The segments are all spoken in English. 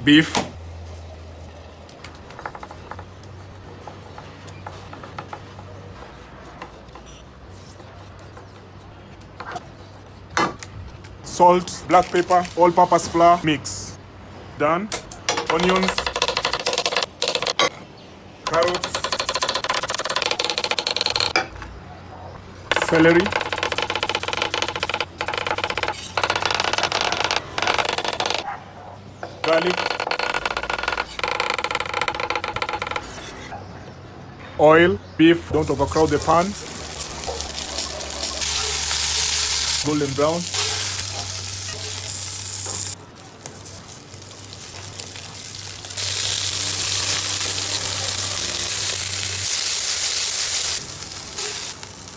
beef, salt, black pepper, all-purpose flour, mix. Done. Onions, carrots, celery, garlic, oil, beef, don't overcrowd the pan, golden brown,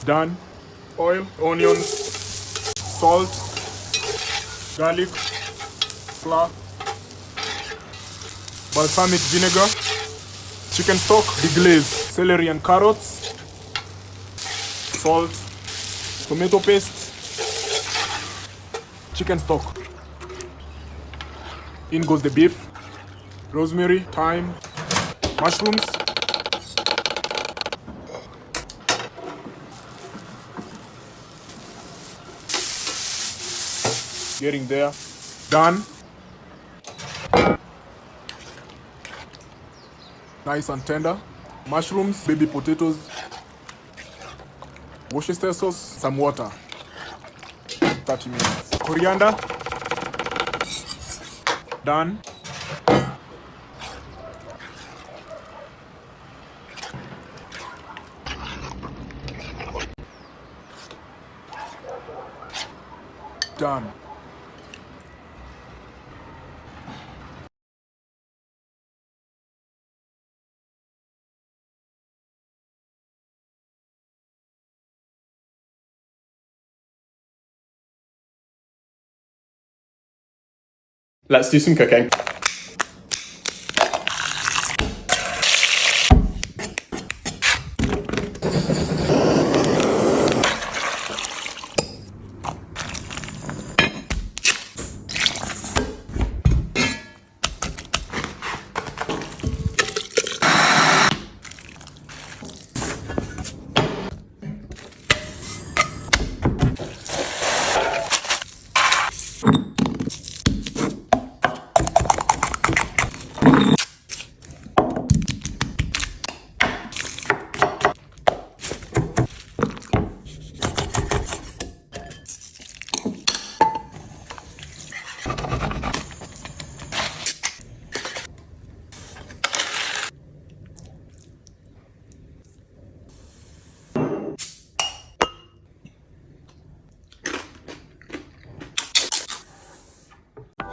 done. Oil, onions, salt, garlic, flour, balsamic vinegar, chicken stock, deglaze, celery and carrots, salt, tomato paste, chicken stock. In goes the beef, rosemary, thyme, mushrooms, getting there. Done. Nice and tender. Mushrooms, baby potatoes, Worcestershire sauce, some water. 30 minutes. Coriander. Done. Done. Let's do some cooking.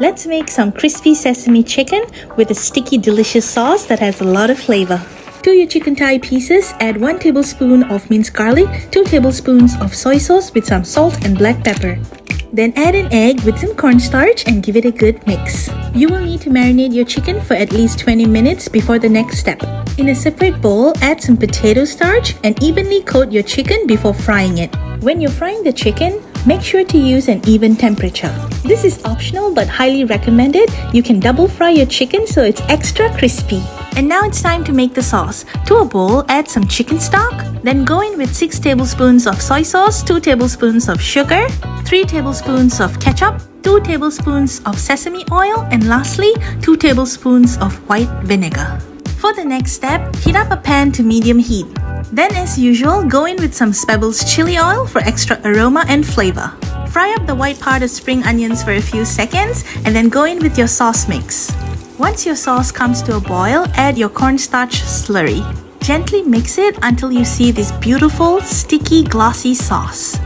Let's make some crispy sesame chicken with a sticky delicious sauce that has a lot of flavor. To your chicken thigh pieces, add 1 tablespoon of minced garlic, 2 tablespoons of soy sauce with some salt and black pepper. Then add an egg with some cornstarch and give it a good mix. You will need to marinate your chicken for at least 20 minutes before the next step. In a separate bowl, add some potato starch and evenly coat your chicken before frying it. When you're frying the chicken, make sure to use an even temperature. This is optional but highly recommended. You can double fry your chicken so it's extra crispy. And now it's time to make the sauce. To a bowl, add some chicken stock. Then go in with 6 tablespoons of soy sauce, 2 tablespoons of sugar, 3 tablespoons of ketchup, 2 tablespoons of sesame oil, and lastly, 2 tablespoons of white vinegar. For the next step, heat up a pan to medium heat. Then as usual, go in with some Pebbles chili oil for extra aroma and flavor. Fry up the white part of spring onions for a few seconds and then go in with your sauce mix. Once your sauce comes to a boil, add your cornstarch slurry. Gently mix it until you see this beautiful, sticky, glossy sauce.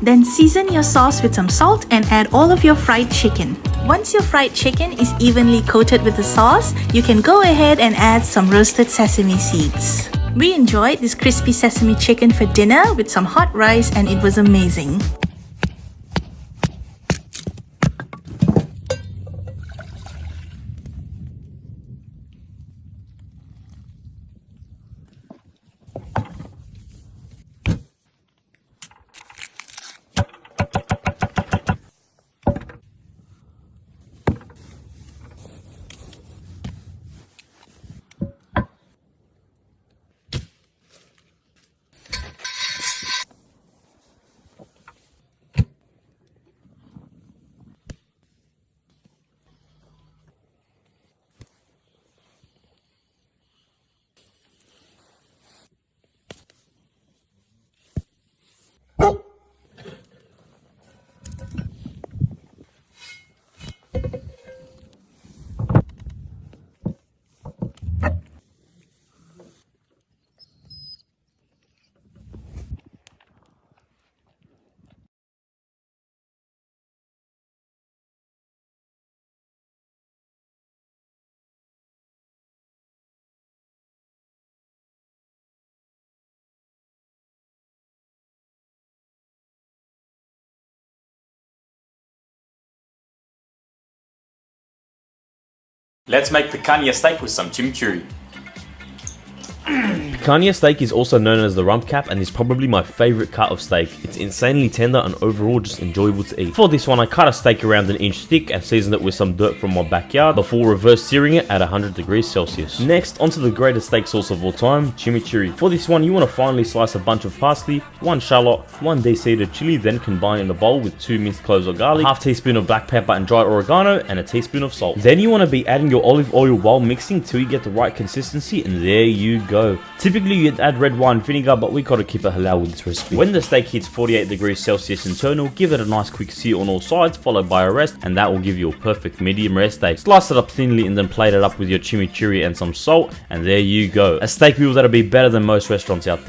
Then season your sauce with some salt and add all of your fried chicken. Once your fried chicken is evenly coated with the sauce, you can go ahead and add some roasted sesame seeds. We enjoyed this crispy sesame chicken for dinner with some hot rice and it was amazing. Let's make picanha steak with some chimichurri. Picanha steak is also known as the rump cap and is probably my favourite cut of steak. It's insanely tender and overall just enjoyable to eat. For this one, I cut a steak around an inch thick and seasoned it with some dirt from my backyard before reverse searing it at 100 degrees Celsius. Next, onto the greatest steak sauce of all time, chimichurri. For this one, you want to finely slice a bunch of parsley, 1 shallot, 1 de-seeded chili, then combine in a bowl with 2 minced cloves of garlic, half teaspoon of black pepper and dried oregano, and a teaspoon of salt. Then you want to be adding your olive oil while mixing till you get the right consistency, and there you go. Typically you'd add red wine vinegar, but we gotta keep it halal with this recipe. When the steak hits 48 degrees Celsius internal, give it a nice quick sear on all sides, followed by a rest, and that will give you a perfect medium rare steak. Slice it up thinly and then plate it up with your chimichurri and some salt, and there you go. A steak meal that'll be better than most restaurants out there.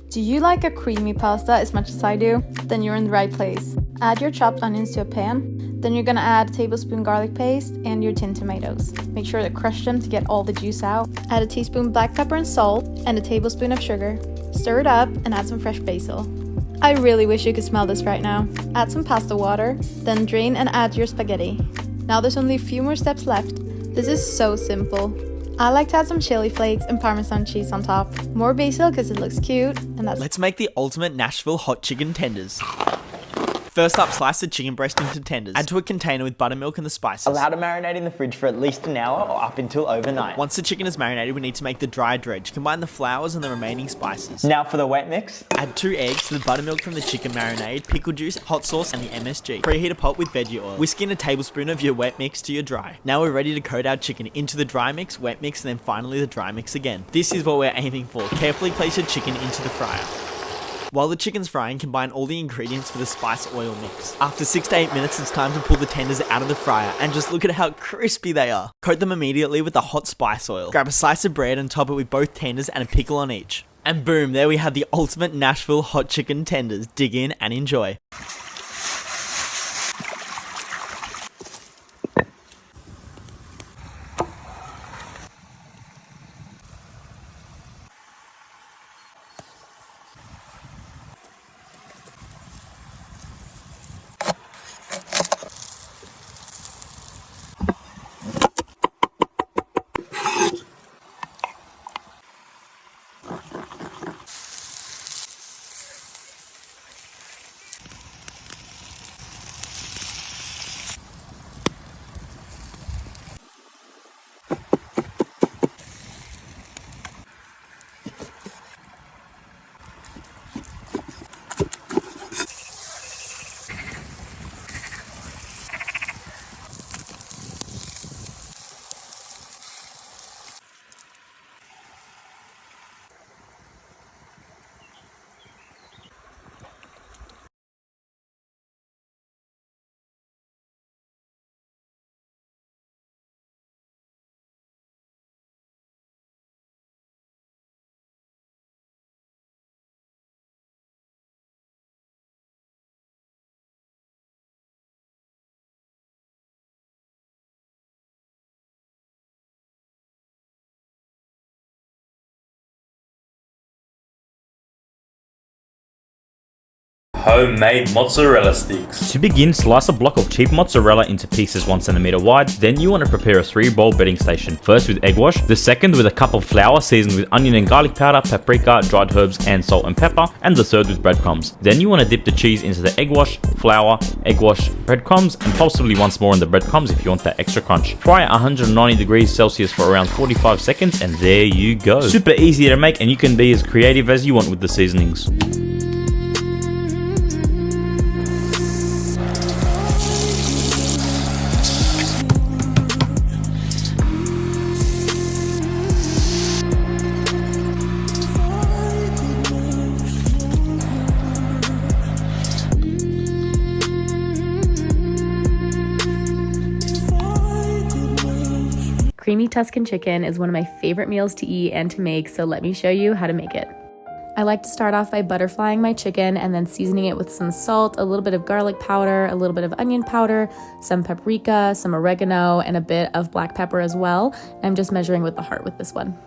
Do you like a creamy pasta as much as I do? Then you're in the right place. Add your chopped onions to a pan. Then you're gonna add a tablespoon garlic paste and your tinned tomatoes. Make sure to crush them to get all the juice out. Add a teaspoon black pepper and salt and a tablespoon of sugar. Stir it up and add some fresh basil. I really wish you could smell this right now. Add some pasta water, then drain and add your spaghetti. Now there's only a few more steps left. This is so simple. I like to add some chili flakes and Parmesan cheese on top. More basil because it looks cute, and that's— Let's make the ultimate Nashville hot chicken tenders. First up, slice the chicken breast into tenders. Add to a container with buttermilk and the spices. Allow to marinate in the fridge for at least an hour or up until overnight. Once the chicken is marinated, we need to make the dry dredge. Combine the flours and the remaining spices. Now for the wet mix. Add 2 eggs to the buttermilk from the chicken marinade, pickle juice, hot sauce, and the MSG. Preheat a pot with veggie oil. Whisk in a tablespoon of your wet mix to your dry. Now we're ready to coat our chicken into the dry mix, wet mix, and then finally the dry mix again. This is what we're aiming for. Carefully place your chicken into the fryer. While the chicken's frying, combine all the ingredients for the spice oil mix. After 6 to 8 minutes, it's time to pull the tenders out of the fryer, and just look at how crispy they are. Coat them immediately with the hot spice oil. Grab a slice of bread and top it with both tenders and a pickle on each. And boom, there we have the ultimate Nashville hot chicken tenders. Dig in and enjoy. Homemade mozzarella sticks. To begin, slice a block of cheap mozzarella into pieces 1 centimeter wide. Then you want to prepare a 3-bowl bedding station. First with egg wash, the second with a cup of flour seasoned with onion and garlic powder, paprika, dried herbs, and salt and pepper, and the third with breadcrumbs. Then you want to dip the cheese into the egg wash, flour, egg wash, breadcrumbs, and possibly once more in the breadcrumbs if you want that extra crunch. Fry at 190 degrees Celsius for around 45 seconds, and there you go. Super easy to make, and you can be as creative as you want with the seasonings. Creamy Tuscan chicken is one of my favorite meals to eat and to make, so let me show you how to make it. I like to start off by butterflying my chicken and then seasoning it with some salt, a little bit of garlic powder, a little bit of onion powder, some paprika, some oregano, and a bit of black pepper as well. I'm just measuring with the heart with this one.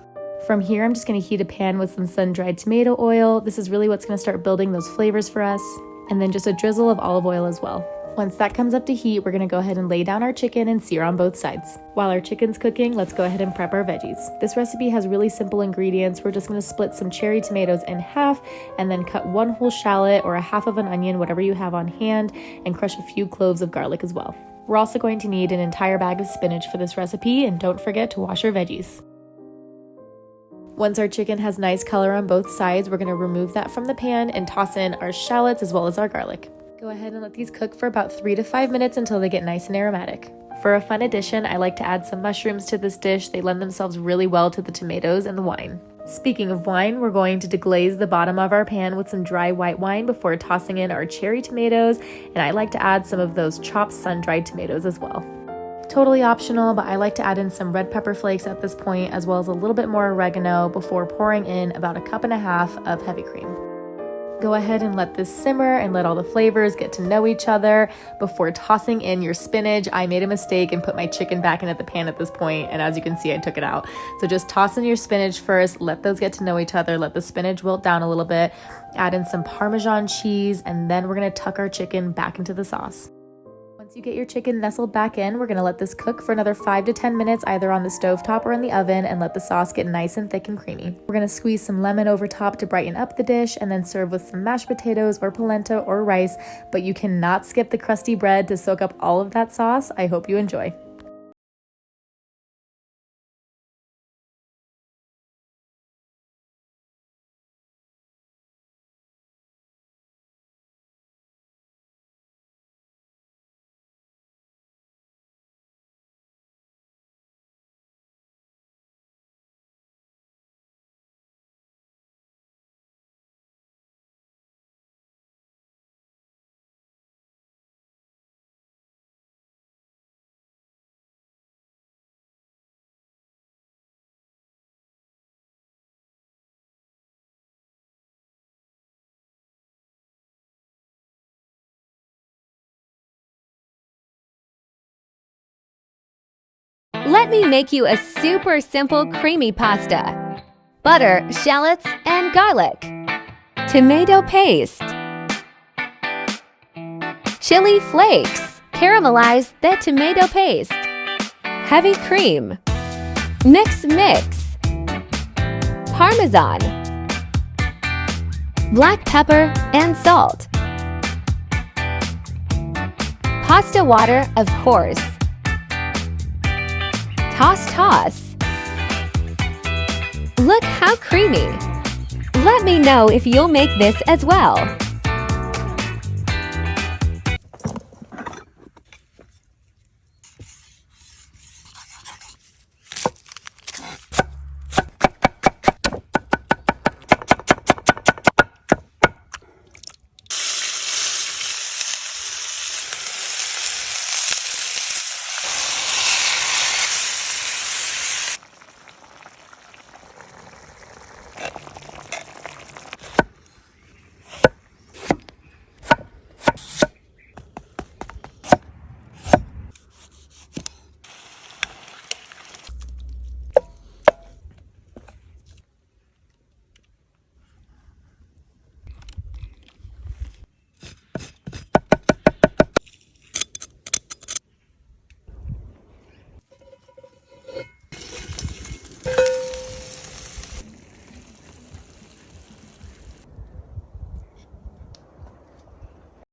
From here, I'm just going to heat a pan with some sun-dried tomato oil. This is really what's going to start building those flavors for us. And then just a drizzle of olive oil as well. Once that comes up to heat, we're going to go ahead and lay down our chicken and sear on both sides. While our chicken's cooking, let's go ahead and prep our veggies. This recipe has really simple ingredients. We're just going to split some cherry tomatoes in half and then cut one whole shallot or a half of an onion, whatever you have on hand, and crush a few cloves of garlic as well. We're also going to need an entire bag of spinach for this recipe, and don't forget to wash your veggies. Once our chicken has nice color on both sides, we're going to remove that from the pan and toss in our shallots as well as our garlic. Go ahead and let these cook for about 3 to 5 minutes until they get nice and aromatic. For a fun addition, I like to add some mushrooms to this dish. They lend themselves really well to the tomatoes and the wine. Speaking of wine, we're going to deglaze the bottom of our pan with some dry white wine before tossing in our cherry tomatoes, and I like to add some of those chopped sun-dried tomatoes as well. Totally optional, but I like to add in some red pepper flakes at this point, as well as a little bit more oregano before pouring in about 1.5 cups of heavy cream. Go ahead and let this simmer and let all the flavors get to know each other before tossing in your spinach. I made a mistake and put my chicken back into the pan at this point, and as you can see, I took it out. So just toss in your spinach first, let those get to know each other, let the spinach wilt down a little bit, add in some Parmesan cheese, and then we're gonna tuck our chicken back into the sauce. Once you get your chicken nestled back in, we're going to let this cook for another 5 to 10 minutes either on the stovetop or in the oven and let the sauce get nice and thick and creamy. We're going to squeeze some lemon over top to brighten up the dish and then serve with some mashed potatoes or polenta or rice, but you cannot skip the crusty bread to soak up all of that sauce. I hope you enjoy. Let me make you a super simple creamy pasta. Butter, shallots, and garlic. Tomato paste. Chili flakes. Caramelize the tomato paste. Heavy cream. Mix. Parmesan. Black pepper and salt. Pasta water, of course. Toss. Look how creamy. Let me know if you'll make this as well.